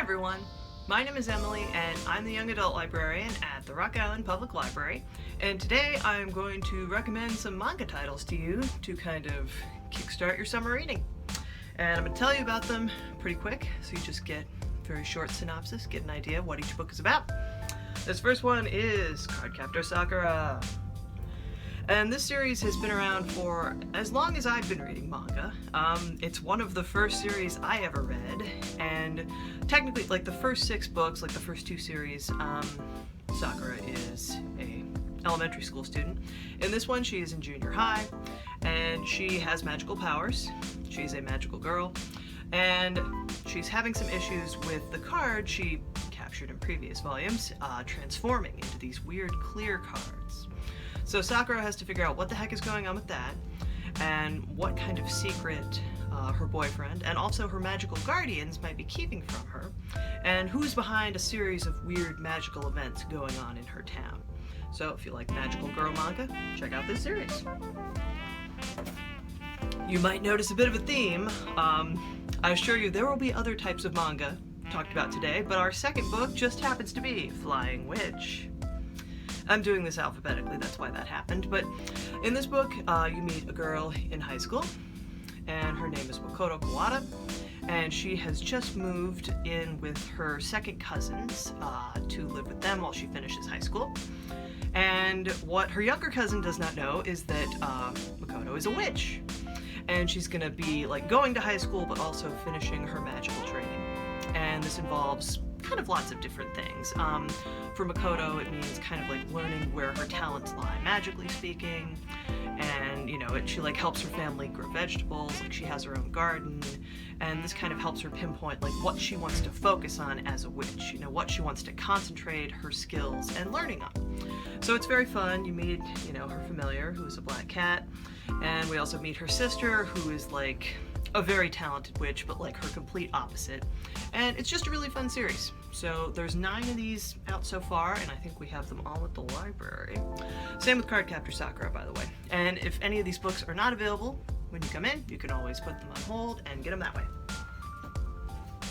everyone, my name is Emily and I'm the Young Adult Librarian at the Rock Island Public Library, and today I'm going to recommend some manga titles to you to kind of kickstart your summer reading. And I'm going to tell you about them pretty quick, so you just get a very short synopsis, get an idea of what each book is about. This first one is Cardcaptor Sakura. And this series has been around for as long as I've been reading manga. It's one of the first series I ever read, and technically, like the first 6 books, like the first 2 series, Sakura is a elementary school student. In this one, she is in junior high, and she has magical powers. She's a magical girl, and she's having some issues with the card she captured in previous volumes, transforming into these weird clear cards. So Sakura has to figure out what the heck is going on with that, and what kind of secret her boyfriend and also her magical guardians might be keeping from her, and who's behind a series of weird magical events going on in her town. So if you like magical girl manga, check out this series. You might notice a bit of a theme. I assure you there will be other types of manga talked about today, but our second book just happens to be Flying Witch. I'm doing this alphabetically, that's why that happened, but in this book you meet a girl in high school, and her name is Makoto Kawada, and she has just moved in with her second cousins to live with them while she finishes high school. And what her younger cousin does not know is that Makoto is a witch, and she's gonna be like going to high school but also finishing her magical training. And this involves kind of lots of different things. For Makoto, it means kind of like learning where her talents lie, magically speaking, and you know, she like helps her family grow vegetables, like she has her own garden, and this kind of helps her pinpoint like what she wants to focus on as a witch, you know, what she wants to concentrate her skills and learning on. So it's very fun. You meet, you know, her familiar, who is a black cat, and we also meet her sister, who is like a very talented witch, but like her complete opposite. And it's just a really fun series. So there's 9 of these out so far, and I think we have them all at the library. Same with Cardcaptor Sakura, by the way. And if any of these books are not available when you come in, you can always put them on hold and get them that way.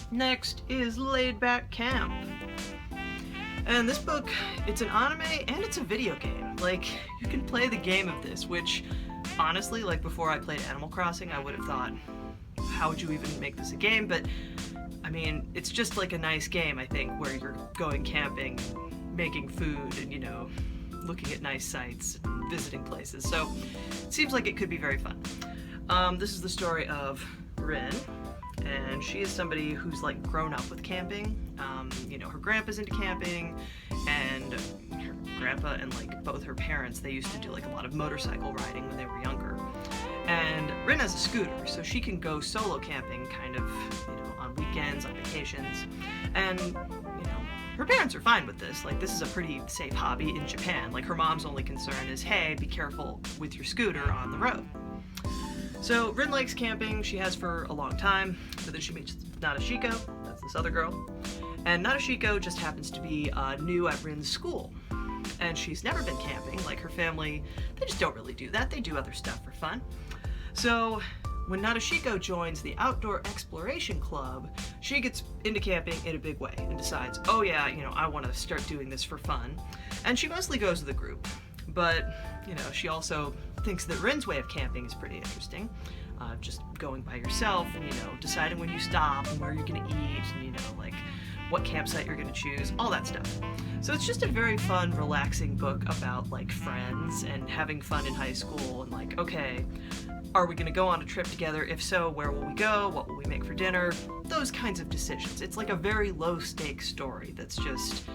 Next is Laid Back Camp. And this book, it's an anime and it's a video game. Like, you can play the game of this, which honestly, like before I played Animal Crossing, I would have thought, how would you even make this a game? But I mean, it's just like a nice game, I think, where you're going camping, making food, and, you know, looking at nice sights and visiting places. So it seems like it could be very fun. This is the story of Rin, and she is somebody who's like grown up with camping. You know, her grandpa's into camping, and her grandpa and like both her parents, they used to do like a lot of motorcycle riding when they were younger. And Rin has a scooter, so she can go solo camping kind of, you know, on weekends, on vacations. And, you know, her parents are fine with this. Like, this is a pretty safe hobby in Japan. Like, her mom's only concern is, hey, be careful with your scooter on the road. So Rin likes camping, she has for a long time, but then she meets Nadeshiko, that's this other girl. And Nadeshiko just happens to be new at Rin's school. And she's never been camping. Like, her family, they just don't really do that. They do other stuff for fun. So when Nadeshiko joins the Outdoor Exploration Club, she gets into camping in a big way and decides, oh yeah, you know, I want to start doing this for fun. And she mostly goes with a group. But, you know, she also thinks that Rin's way of camping is pretty interesting. Just going by yourself and, you know, deciding when you stop and where you're going to eat and, you know, like what campsite you're going to choose, all that stuff. So it's just a very fun, relaxing book about like friends and having fun in high school and like, okay, are we going to go on a trip together? If so, where will we go? What will we make for dinner? Those kinds of decisions. It's like a very low-stakes story that's just,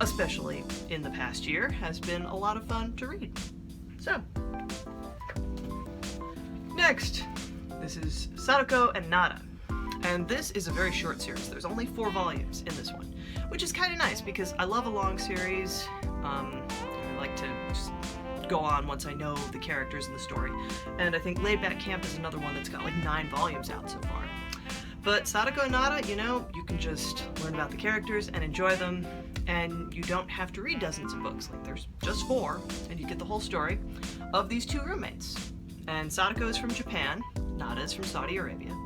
especially in the past year, has been a lot of fun to read. So, next, this is Sadoko Nada. And this is a very short series. There's only 4 volumes in this one, which is kind of nice because I love a long series. I like to just go on once I know the characters and the story. And I think Laid Back Camp is another one that's got like 9 volumes out so far. But Sadoko Nada, you know, you can just learn about the characters and enjoy them, and you don't have to read dozens of books. Like, there's just 4, and you get the whole story of these 2 roommates. And Sadoko is from Japan, Nada is from Saudi Arabia.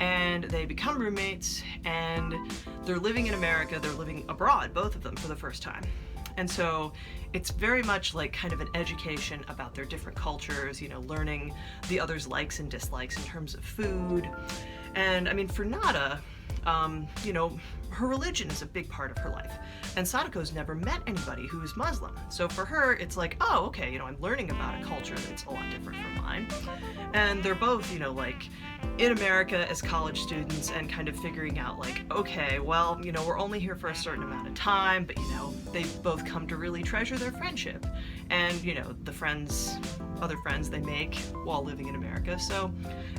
and they become roommates, and they're living in America, they're living abroad, both of them, for the first time. And so it's very much like kind of an education about their different cultures, you know, learning the other's likes and dislikes in terms of food. And I mean, for Nada, you know, her religion is a big part of her life. And Sadoko's never met anybody who is Muslim. So for her, it's like, oh, okay, you know, I'm learning about a culture that's a lot different from mine. And they're both, you know, like, in America as college students and kind of figuring out, like, okay, well, you know, we're only here for a certain amount of time, but, you know, they've both come to really treasure their friendship. And, you know, the other friends they make while living in America. So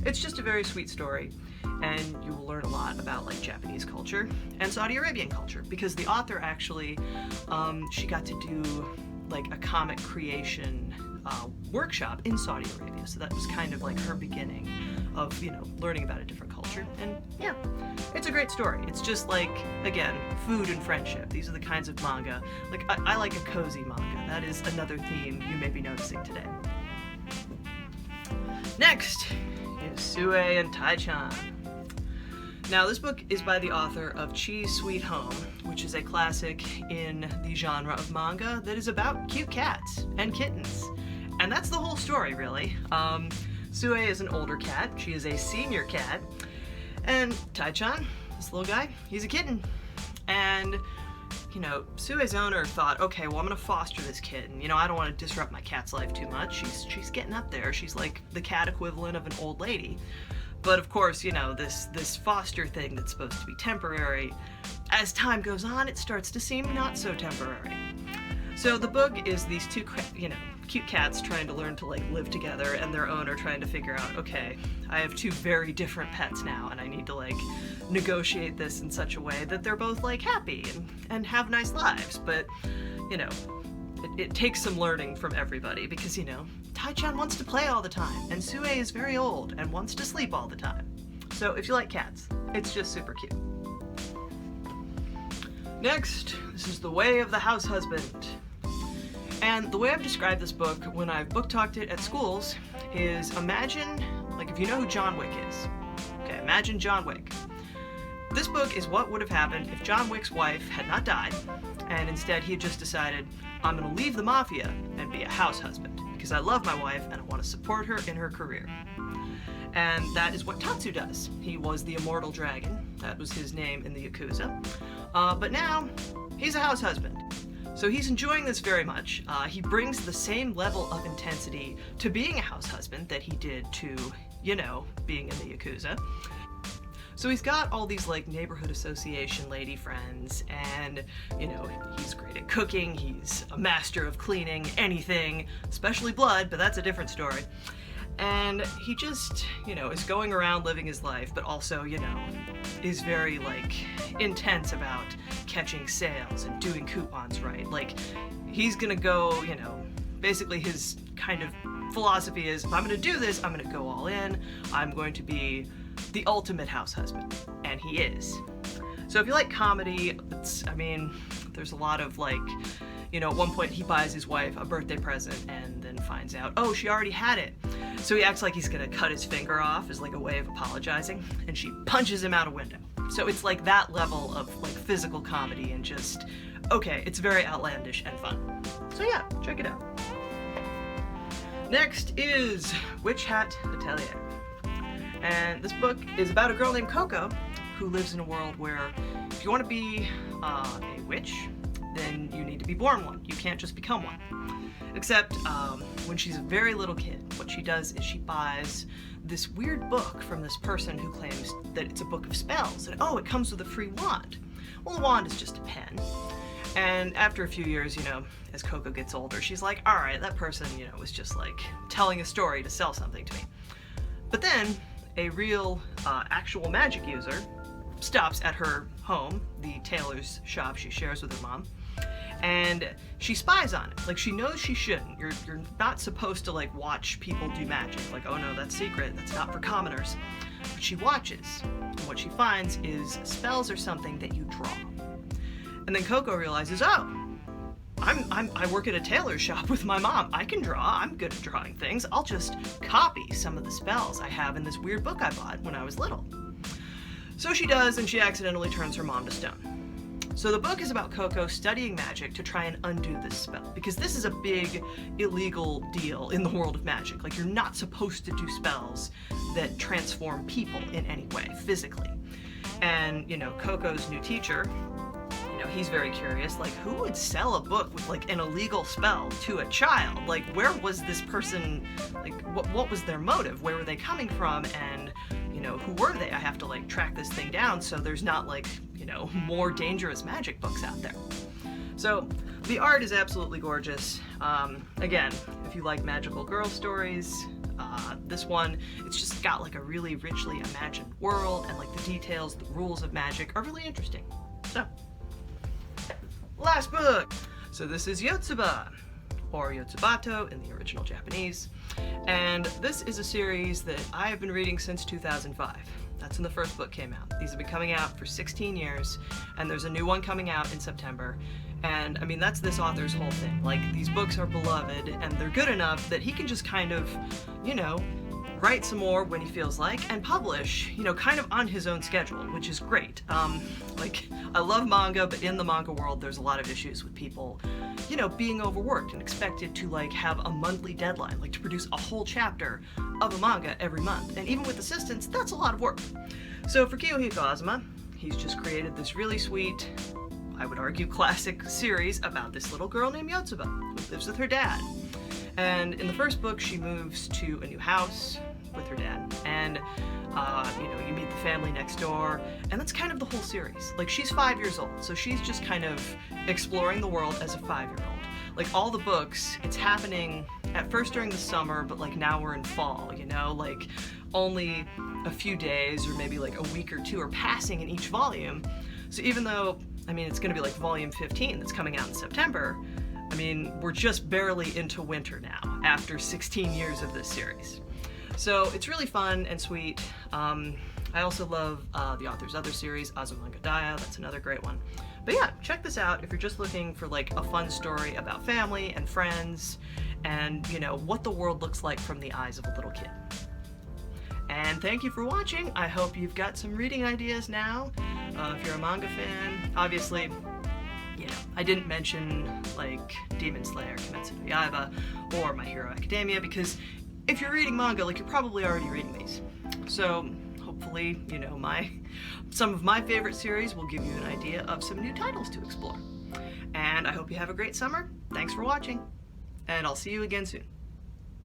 it's just a very sweet story. And you will learn a lot about, like, Japanese culture and Saudi Arabian culture, because the author actually, she got to do, like, a comic creation workshop in Saudi Arabia. So that was kind of like her beginning of, you know, learning about a different culture. And yeah, it's a great story. It's just like, again, food and friendship. These are the kinds of manga. Like, I like a cozy manga. That is another theme you may be noticing today. Next is Sue and Taichan. Now, this book is by the author of Chi's Sweet Home, which is a classic in the genre of manga that is about cute cats and kittens. And that's the whole story, really. Sue is an older cat. She is a senior cat. And Taichan, this little guy, he's a kitten. And, you know, Sue's owner thought, okay, well, I'm gonna foster this kitten. You know, I don't want to disrupt my cat's life too much. She's getting up there. She's like the cat equivalent of an old lady. But of course, you know, this foster thing that's supposed to be temporary, as time goes on, it starts to seem not so temporary. So the book is these two, you know, cute cats trying to learn to, like, live together, and their owner trying to figure out, okay, I have two very different pets now, and I need to, like, negotiate this in such a way that they're both, like, happy and have nice lives. But, you know, it takes some learning from everybody, because, you know, Taichan wants to play all the time, and Sue is very old and wants to sleep all the time. So if you like cats, it's just super cute. Next, this is The Way of the House Husband. And the way I've described this book when I've book talked it at schools is, imagine, like, if you know who John Wick is. Okay, imagine John Wick. This book is what would have happened if John Wick's wife had not died, and instead he had just decided, I'm gonna leave the mafia and be a house husband, because I love my wife and I want to support her in her career. And that is what Tatsu does. He was the immortal dragon. That was his name in the Yakuza. But now, he's a house husband. So he's enjoying this very much. He brings the same level of intensity to being a house husband that he did to, you know, being in the Yakuza. So he's got all these, like, neighborhood association lady friends, and, you know, he's great at cooking, he's a master of cleaning anything, especially blood, but that's a different story. And he just, you know, is going around living his life, but also, you know, is very, like, intense about catching sales and doing coupons right. Like, he's gonna go, you know, basically his kind of philosophy is, if I'm gonna do this, I'm gonna go all in, I'm going to be the ultimate house husband, and he is. So if you like comedy, I mean, there's a lot of, like, you know, at one point he buys his wife a birthday present and then finds out, oh, she already had it. So he acts like he's gonna cut his finger off as, like, a way of apologizing, and she punches him out a window. So it's like that level of, like, physical comedy, and just, okay, it's very outlandish and fun. So yeah, check it out. Next is Witch Hat Atelier. And this book is about a girl named Coco who lives in a world where if you want to be a witch, then you need to be born one. You can't just become one. Except when she's a very little kid, what she does is she buys this weird book from this person who claims that it's a book of spells, and oh, it comes with a free wand. Well, a wand is just a pen. And after a few years, you know, as Coco gets older, she's like, all right, that person, you know, was just, like, telling a story to sell something to me. But then a real, actual magic user stops at her home, the tailor's shop she shares with her mom, and she spies on it. Like, she knows she shouldn't. You're not supposed to, like, watch people do magic. Like, oh no, that's secret, that's not for commoners. But she watches, and what she finds is spells are something that you draw. And then Coco realizes, oh, I work at a tailor's shop with my mom. I can draw. I'm good at drawing things. I'll just copy some of the spells I have in this weird book I bought when I was little. So she does, and she accidentally turns her mom to stone. So the book is about Coco studying magic to try and undo this spell, because this is a big illegal deal in the world of magic. Like, you're not supposed to do spells that transform people in any way, physically. And, you know, Coco's new teacher, you know, he's very curious, like, who would sell a book with, like, an illegal spell to a child? Like, where was this person, like, what was their motive? Where were they coming from? And, you know, who were they? I have to, like, track this thing down so there's not, like, you know, more dangerous magic books out there. So the art is absolutely gorgeous. Again, if you like magical girl stories, this one, it's just got like a really richly imagined world, and like the details, the rules of magic are really interesting. So, last book. So this is Yotsuba, or Yotsubato in the original Japanese. And this is a series that I have been reading since 2005. That's when the first book came out. These have been coming out for 16 years, and there's a new one coming out in September. And I mean, that's this author's whole thing. Like, these books are beloved, and they're good enough that he can just kind of, you know, write some more when he feels like, and publish, you know, kind of on his own schedule, which is great. Like, I love manga, but in the manga world, there's a lot of issues with people, you know, being overworked and expected to, like, have a monthly deadline, like to produce a whole chapter of a manga every month. And even with assistants, that's a lot of work. So for Kiyohiko Azuma, he's just created this really sweet, I would argue, classic series about this little girl named Yotsuba, who lives with her dad. And in the first book, she moves to a new house with her dad, and you know, you meet the family next door, and that's kind of the whole series. Like, she's 5 years old, so she's just kind of exploring the world as a 5-year-old. Like, all the books, it's happening at first during the summer, but like now we're in fall, you know, like only a few days or maybe like a week or two are passing in each volume. So even though, I mean, it's gonna be like volume 15 that's coming out in September, I mean, we're just barely into winter now after 16 years of this series. So it's really fun and sweet. I also love the author's other series, Azumanga Daioh. That's another great one. But yeah, check this out if you're just looking for like a fun story about family and friends and, you know, what the world looks like from the eyes of a little kid. And thank you for watching. I hope you've got some reading ideas now. If you're a manga fan, obviously, you know, I didn't mention like Demon Slayer, Kimetsu no Yaiba, or My Hero Academia, because if you're reading manga, like, you're probably already reading these. So hopefully, you know, some of my favorite series will give you an idea of some new titles to explore. And I hope you have a great summer. Thanks for watching, and I'll see you again soon.